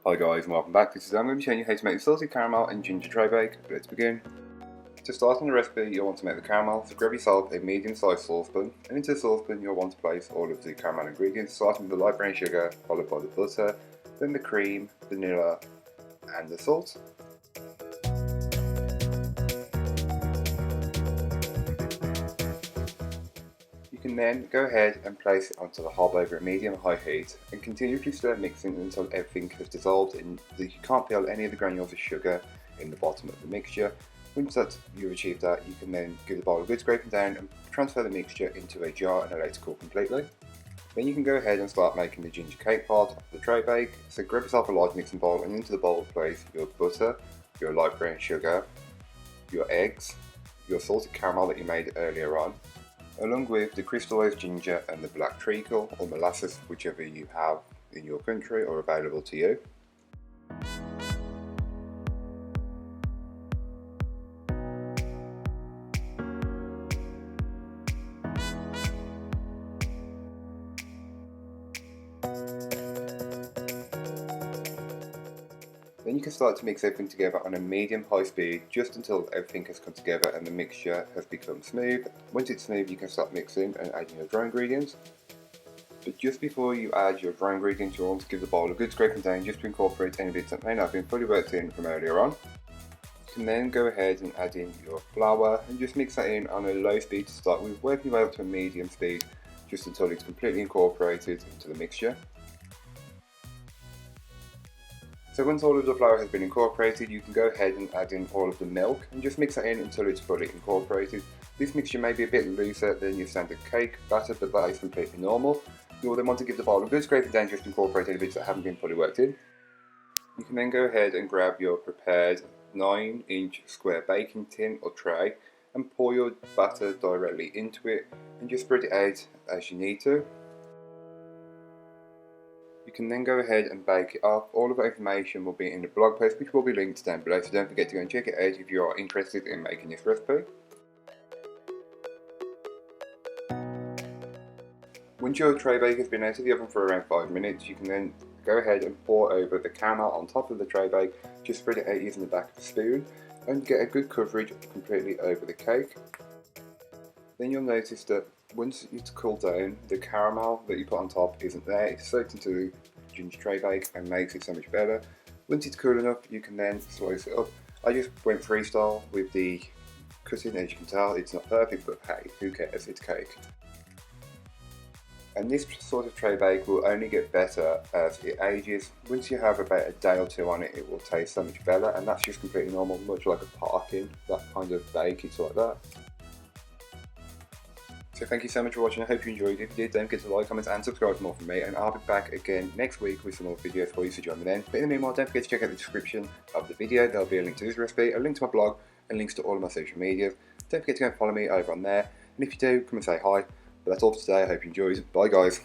Hi guys and welcome back. I'm going to be showing you how to make the salted caramel and ginger tray bake. Let's begin. To start on the recipe, you'll want to make the caramel, so grab yourself a medium sized saucepan, and into the saucepan you'll want to place all of the caramel ingredients, starting with the light brown sugar, followed by the butter, then the cream, vanilla and the salt. You can then go ahead and place it onto the hob over a medium-high heat and continuously stir mixing until everything has dissolved and you can't feel any of the granules of sugar in the bottom of the mixture. Once you've achieved that, you can then give the bowl a good scraping down and transfer the mixture into a jar and allow it to cool completely. Then you can go ahead and start making the ginger cake part of the tray bake. So grab yourself a large mixing bowl and into the bowl place your butter, your light brown sugar, your eggs, your salted caramel that you made earlier on, along with the crystallized ginger and the black treacle or molasses, whichever you have in your country or available to you. Then you can start to mix everything together on a medium-high speed just until everything has come together and the mixture has become smooth. Once it's smooth, you can start mixing and adding your dry ingredients. But just before you add your dry ingredients, you'll want to give the bowl a good scraping down just to incorporate any bits that may not have been fully worked in from earlier on. You can then go ahead and add in your flour and just mix that in on a low speed to start with, working your way up to a medium speed just until it's completely incorporated into the mixture. So once all of the flour has been incorporated, you can go ahead and add in all of the milk and just mix that in until it's fully incorporated. This mixture may be a bit looser than your standard cake batter, but that is completely normal. You'll then want to give the bowl a good scraping down just to incorporate any bits that haven't been fully worked in. You can then go ahead and grab your prepared 9-inch square baking tin or tray and pour your batter directly into it and just spread it out as you need to. You can then go ahead and bake it up. All of the information will be in the blog post, which will be linked down below, so don't forget to go and check it out if you are interested in making this recipe. Once your tray bake has been out of the oven for around 5 minutes, you can then go ahead and pour over the caramel on top of the tray bake. Just spread it out using the back of the spoon and get a good coverage completely over the cake. Then you'll notice that once it's cooled down, the caramel that you put on top isn't there. It's soaked into the ginger tray bake and makes it so much better. Once it's cool enough, you can then slice it up. I just went freestyle with the cutting. As you can tell, it's not perfect, but hey, who cares, it's cake. And this sort of tray bake will only get better as it ages. Once you have about a day or two on it, it will taste so much better, and that's just completely normal, much like a parkin, that kind of bake, it's like that. So thank you so much for watching. I hope you enjoyed it. If you did, don't forget to like, comment and subscribe for more from me, and I'll be back again next week with some more videos for you, so join me then. But in the meanwhile, don't forget to check out the description of the video. There'll be a link to this recipe, a link to my blog, and links to all of my social media. Don't forget to go and follow me over on there, and if you do, come and say hi. But that's all for today. I hope you enjoyed. Bye guys.